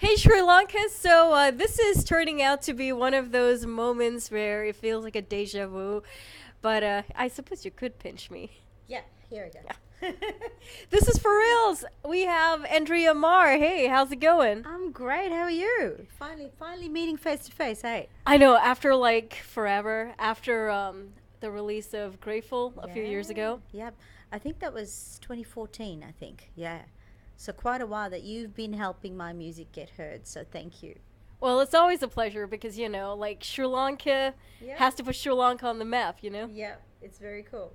Hey Sri Lanka, this is turning out to be one of those moments where it feels like a deja vu, but I suppose you could pinch me. Yeah, here I go. This is for reals. We have Andrea Marr. Hey, how's it going? I'm great. How are you? Finally meeting face to face. Hey. I know, after like forever, after the release of Grateful a few years Yeah. ago. Yep. I think that was 2014. I think. Yeah. So quite a while that you've been helping my music get heard. So thank you. Well, it's always a pleasure because, like Sri Lanka Yep. has to put Sri Lanka on the map. Yep. It's very cool.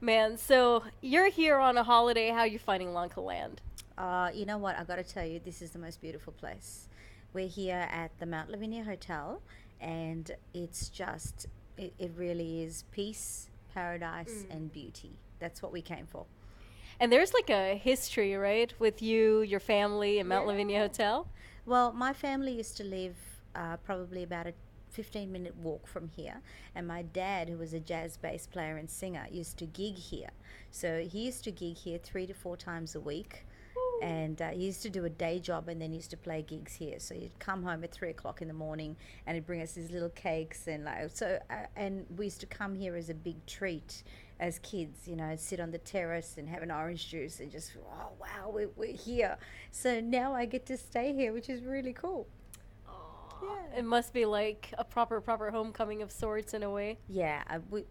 Man, so you're here on a holiday. How you finding Lanka land? You know what? I got to tell you, this is the most beautiful place. We're here at the Mount Lavinia Hotel, and it really is peace, paradise, and beauty. That's what we came for. And there's like a history, right, with you, your family, and Mount Yeah. Lavinia Hotel. Well, my family used to live probably about a 15-minute walk from here, and my dad, who was a jazz bass player and singer, used to gig here. So he used to gig here 3 to 4 times a week, and he used to do a day job and then used to play gigs here. So he'd come home at 3 o'clock in the morning, and he'd bring us these little cakes and and we used to come here as a big treat as kids, sit on the terrace and have an orange juice and just, oh wow, we're here. So now I get to stay here, which is really cool. It Yeah. must be like a proper homecoming of sorts in a way. Yeah,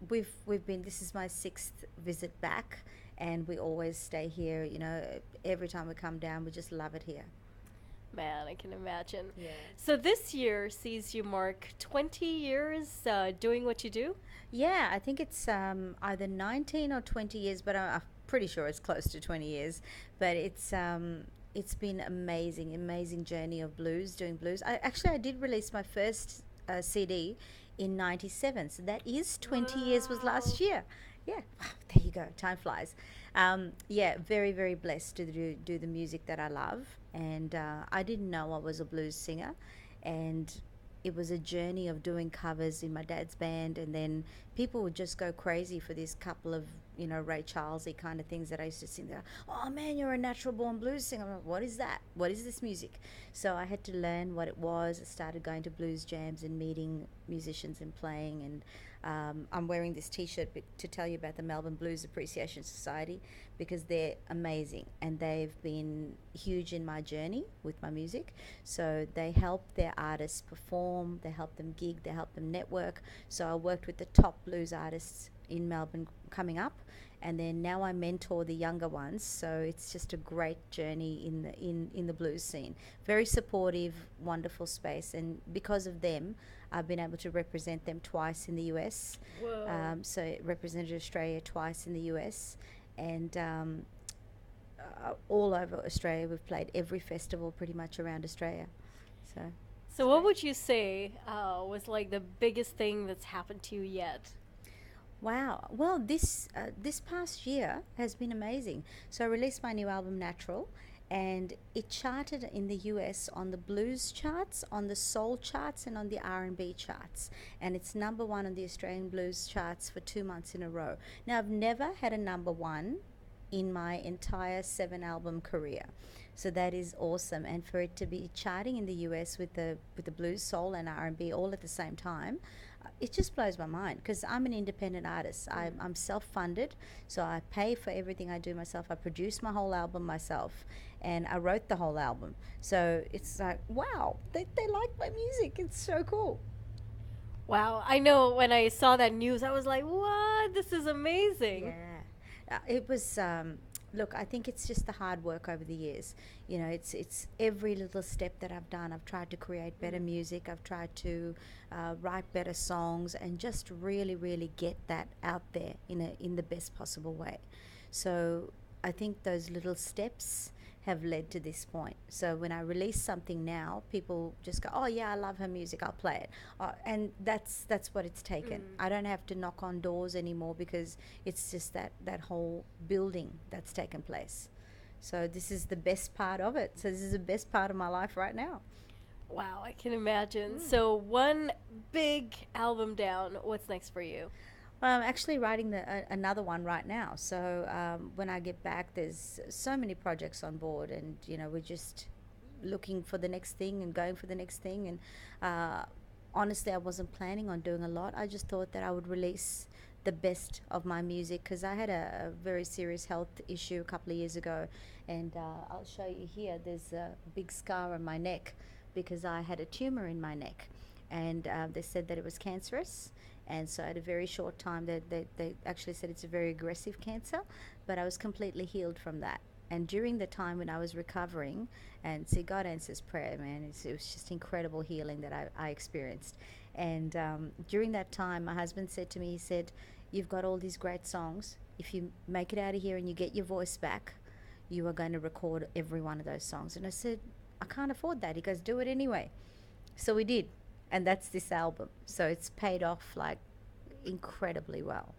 we've been. This is my sixth visit back, and we always stay here. Every time we come down, we just love it here. Man, I can imagine. Yeah. So this year sees you mark 20 years doing what you do. Yeah, I think it's either 19 or 20 years, but I'm pretty sure it's close to 20 years. But it's been amazing, amazing journey of blues, doing blues. I did release my first CD in '97, so that is 20 years. Was Wow. last year. Yeah, there you go. Time flies. Yeah, very very blessed to do the music that I love, and I didn't know I was a blues singer, and it was a journey of doing covers in my dad's band, and then people would just go crazy for this couple of Ray Charlesy kind of things that I used to sing. There, oh man, you're a natural born blues singer. I'm like, what is that? What is this music? So I had to learn what it was. I started going to blues jams and meeting musicians and playing. And I'm wearing this T-shirt to tell you about the Melbourne Blues Appreciation Society because they're amazing and they've been huge in my journey with my music. So they help their artists perform, they help them gig, they help them network. So I worked with the top blues artists in Melbourne coming up, and then now I mentor the younger ones. So it's just a great journey in the blues scene. Very supportive, wonderful space, and because of them, I've been able to represent them twice in the US. Whoa. So represented Australia twice in the US, and all over Australia. We've played every festival pretty much around Australia. So So what would you say was like the biggest thing that's happened to you yet? wow. Well, this past year has been amazing. So I released my new album Natural, and it charted in the US on the blues charts, on the soul charts, and on the R&B charts. And it's number one on the Australian blues charts for 2 months in a row. Now I've never had a number one in my entire 7 album career. So that is awesome, and for it to be charting in the US with the blues, soul, and R&B all at the same time, it just blows my mind because I'm an independent artist. I'm self-funded, so I pay for everything I do myself. I produce my whole album myself, and I wrote the whole album. So it's like, wow, they like my music. It's so cool. Wow, I know when I saw that news, I was like, what? This is amazing. Yeah, it was. Look, I think it's just the hard work over the years. It's every little step that I've done. I've tried to create better music. I've tried to write better songs, and just really, really get that out there in the best possible way. So I think those little steps have led to this point. So when I release something now, people just go, "Oh yeah, I love her music. I'll play it," and that's what it's taken. I don't have to knock on doors anymore because it's just that whole building that's taken place. So this is the best part of it. So this is the best part of my life right now. Wow, I can imagine. So one big album down. What's next for you? Well, I'm actually writing another one right now. So when I get back, there's so many projects on board, and we're just looking for the next thing and going for the next thing. And honestly, I wasn't planning on doing a lot. I just thought that I would release the best of my music because I had a very serious health issue a couple of years ago. And I'll show you here. There's a big scar on my neck because I had a tumor in my neck. And they said that it was cancerous. And so at a very short time, they actually said it's a very aggressive cancer, but I was completely healed from that. And during the time when I was recovering, and see, God answers prayer, man. It was just incredible healing that I experienced. And during that time, my husband said to me, he said, "You've got all these great songs. If you make it out of here and you get your voice back, you are going to record every one of those songs." And I said, "I can't afford that." He goes, "Do it anyway." So we did. And that's this album. So it's paid off like incredibly well.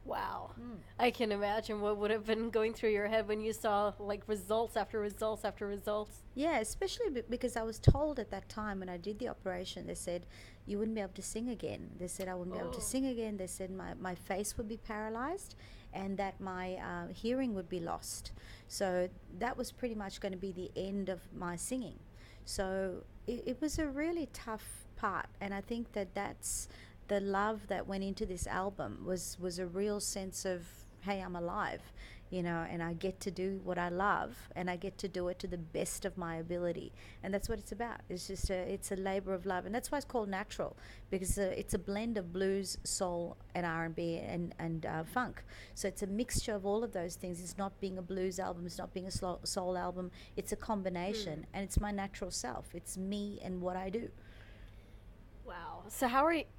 Wow. I can imagine what would have been going through your head when you saw like results after results after results. Yeah, especially because I was told at that time when I did the operation, they said you wouldn't be able to sing again. They said I wouldn't be able to sing again. They said my face would be paralyzed and that my hearing would be lost. So that was pretty much going to be the end of my singing. So it was a really tough part. And I think that that's the love that went into this album was a real sense of, hey, I'm alive, and I get to do what I love and I get to do it to the best of my ability. And that's what it's about. It's just it's a labor of love. And that's why it's called natural, because it's a blend of blues, soul and R&B and funk. So it's a mixture of all of those things. It's not being a blues album. It's not being a soul album. It's a combination. And it's my natural self. It's me and what I do. Wow. So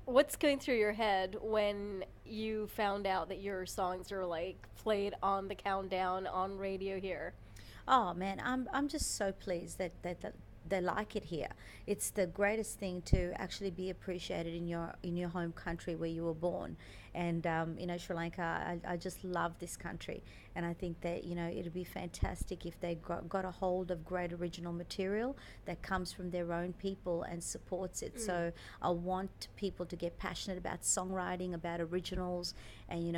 what's going through your head when you found out that your songs are like played on the countdown on radio here? Oh man, I'm just so pleased that they like it here. It's the greatest thing to actually be appreciated in your home country where you were born. And Sri Lanka, I just love this country, and I think that it'd be fantastic if they got a hold of great original material that comes from their own people and supports it. So I want people to get passionate about songwriting, about originals, and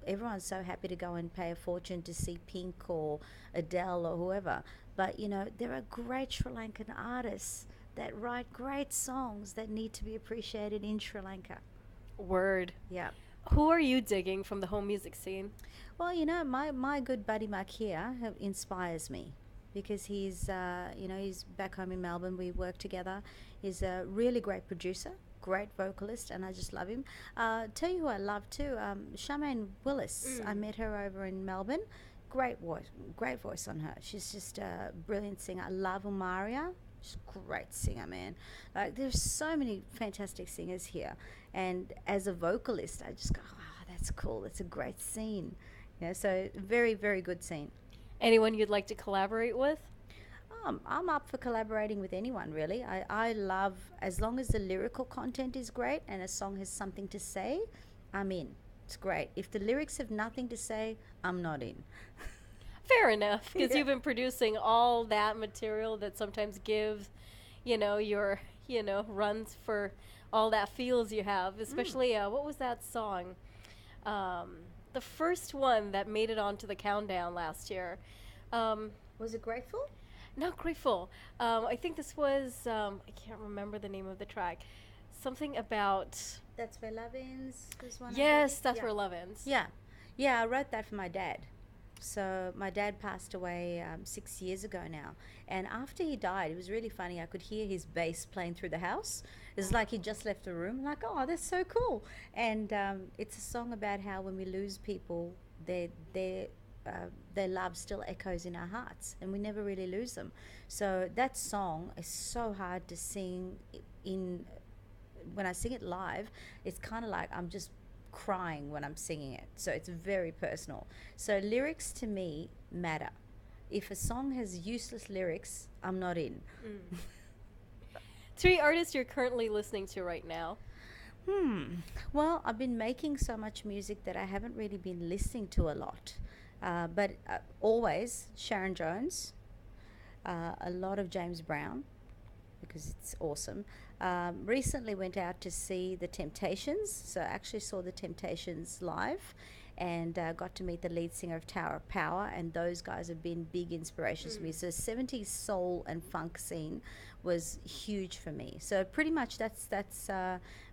everyone's so happy to go and pay a fortune to see Pink or Adele or whoever. But there are great Sri Lankan artists that write great songs that need to be appreciated in Sri Lanka. Word. Yeah. Who are you digging from the home music scene? Well, my good buddy Mark here inspires me because he's back home in Melbourne. We work together. He's a really great producer, great vocalist, and I just love him. Tell you who I love too, Charmaine Willis. I met her over in Melbourne. Great voice on her. She's just a brilliant singer. I love Umaria. She's a great singer, man. Like, there's so many fantastic singers here. And as a vocalist, I just go, that's cool. That's a great scene. So very, very good scene. Anyone you'd like to collaborate with? I'm up for collaborating with anyone, really. I love, as long as the lyrical content is great and a song has something to say, I'm in. It's great. If the lyrics have nothing to say, I'm not in. Fair enough, because you've been producing all that material that sometimes gives, your, runs for all that feels you have, especially, what was that song? The first one that made it onto the countdown last year. Was it Grateful? Not Grateful. I think this was, I can't remember the name of the track. Something about... That's Where Love Ends was one. Yes, That's Where Love Ends. Yeah, I wrote that for my dad. So my dad passed away 6 years ago now. And after he died, it was really funny. I could hear his bass playing through the house. It's like he just left the room. I'm like, oh, that's so cool. And it's a song about how when we lose people, their love still echoes in our hearts. And we never really lose them. So that song is so hard to sing when I sing it live. It's kind of like I'm just crying when I'm singing it. So it's very personal. So lyrics to me matter. If a song has useless lyrics, I'm not in. 3 artists you're currently listening to right now. Well, I've been making so much music that I haven't really been listening to a lot. But always Sharon Jones, a lot of James Brown, because it's awesome. Recently went out to see The Temptations. So I actually saw The Temptations live. and got to meet the lead singer of Tower of Power, and those guys have been big inspirations for me. So 70s soul and funk scene was huge for me. So pretty much that's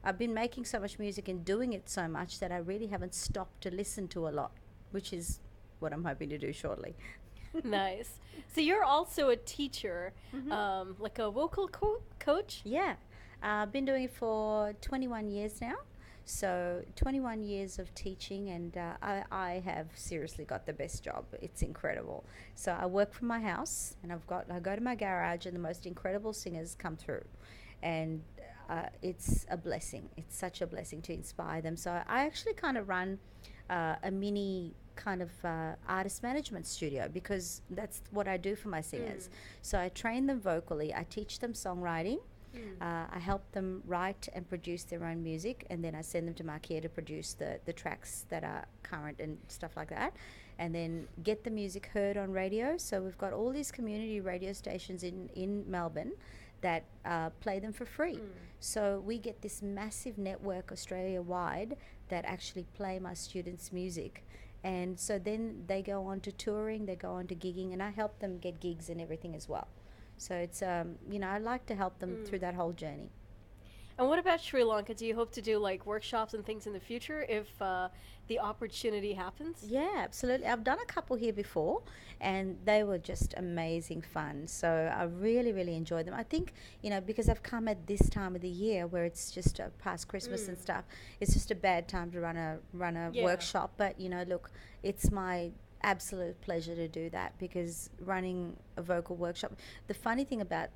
I've been making so much music and doing it so much that I really haven't stopped to listen to a lot, which is what I'm hoping to do shortly. Nice. So you're also a teacher, like a vocal coach? Yeah, I've been doing it for 21 years now. So 21 years of teaching, and I have seriously got the best job. It's incredible. So I work from my house, and I go to my garage, and the most incredible singers come through, and it's a blessing. It's such a blessing to inspire them. So I actually kind of run a mini kind of artist management studio, because that's what I do for my singers. So I train them vocally, I teach them songwriting, I help them write and produce their own music, and then I send them to Marquia to produce the tracks that are current and stuff like that, and then get the music heard on radio. So we've got all these community radio stations in Melbourne that play them for free. So we get this massive network Australia-wide that actually play my students' music. And so then they go on to touring, they go on to gigging, and I help them get gigs and everything as well. So it's, I like to help them through that whole journey. And what about Sri Lanka? Do you hope to do like workshops and things in the future if the opportunity happens? Yeah, absolutely. I've done a couple here before, and they were just amazing fun. So I really, really enjoyed them. I think, because I've come at this time of the year where it's just past Christmas and stuff, it's just a bad time to run a workshop. But, look, it's my absolute pleasure to do that, because running a vocal workshop, the funny thing about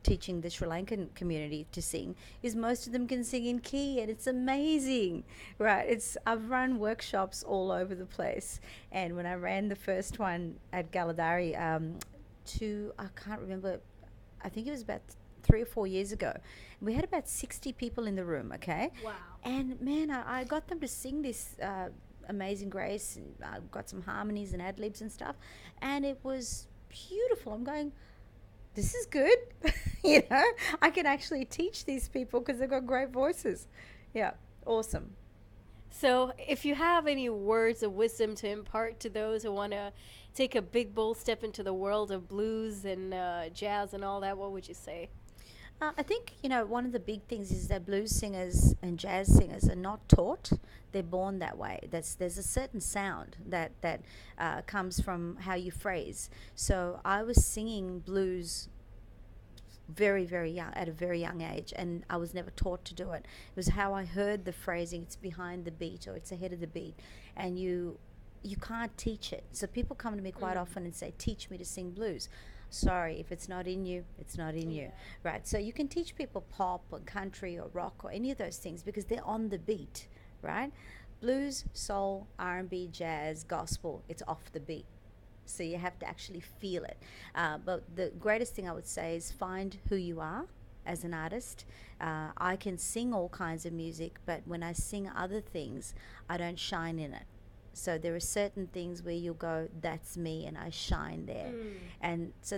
teaching the Sri Lankan community to sing is most of them can sing in key, and it's amazing, right? I've run workshops all over the place, and when I ran the first one at Galadari I can't remember, I think it was about 3 or 4 years ago, we had about 60 people in the room. Okay, wow. And man, I got them to sing this Amazing Grace, and I got some harmonies and ad libs and stuff, and it was beautiful. I'm going, this is good. I can actually teach these people because they've got great voices. Yeah, awesome. So if you have any words of wisdom to impart to those who want to take a big, bold step into the world of blues and jazz and all that, what would you say? I think, one of the big things is that blues singers and jazz singers are not taught. They're born that way. There's a certain sound that comes from how you phrase. So I was singing blues very, very young, at a very young age, and I was never taught to do it. It was how I heard the phrasing. It's behind the beat, or it's ahead of the beat, and you can't teach it. So people come to me quite often and say, teach me to sing blues. Sorry, if it's not in you, it's not in you, right? So you can teach people pop or country or rock or any of those things because they're on the beat, right? Blues, soul, R&B, jazz, gospel, it's off the beat. So you have to actually feel it. But the greatest thing I would say is find who you are as an artist. I can sing all kinds of music, but when I sing other things, I don't shine in it. So there are certain things where you'll go, that's me, and I shine there. And so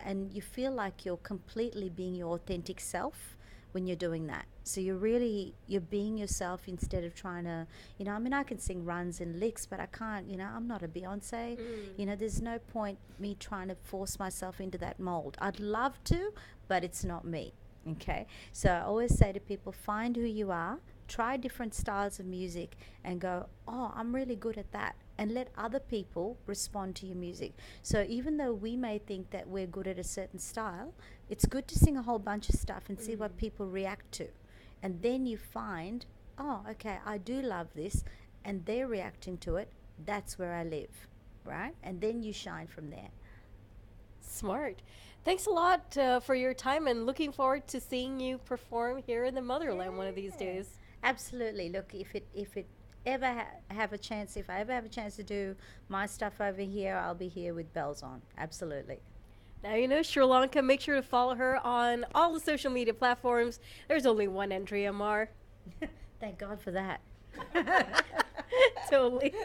and you feel like you're completely being your authentic self when you're doing that. So you're being yourself instead of trying to, I can sing runs and licks, but I can't, I'm not a Beyonce. There's no point me trying to force myself into that mold. I'd love to, but it's not me. Okay. So I always say to people, find who you are, try different styles of music, and go, oh, I'm really good at that, and let other people respond to your music. So even though we may think that we're good at a certain style, it's good to sing a whole bunch of stuff and see what people react to, and then you find, oh, okay, I do love this, and they're reacting to it. That's where I live, right? And then you shine from there. Smart. Thanks a lot for your time, and looking forward to seeing you perform here in the motherland one of these days. Absolutely. Look, if I ever have a chance to do my stuff over here, I'll be here with bells on. Absolutely. Now Sri Lanka. Make sure to follow her on all the social media platforms. There's only one Andrea Marr. Thank God for that. Totally.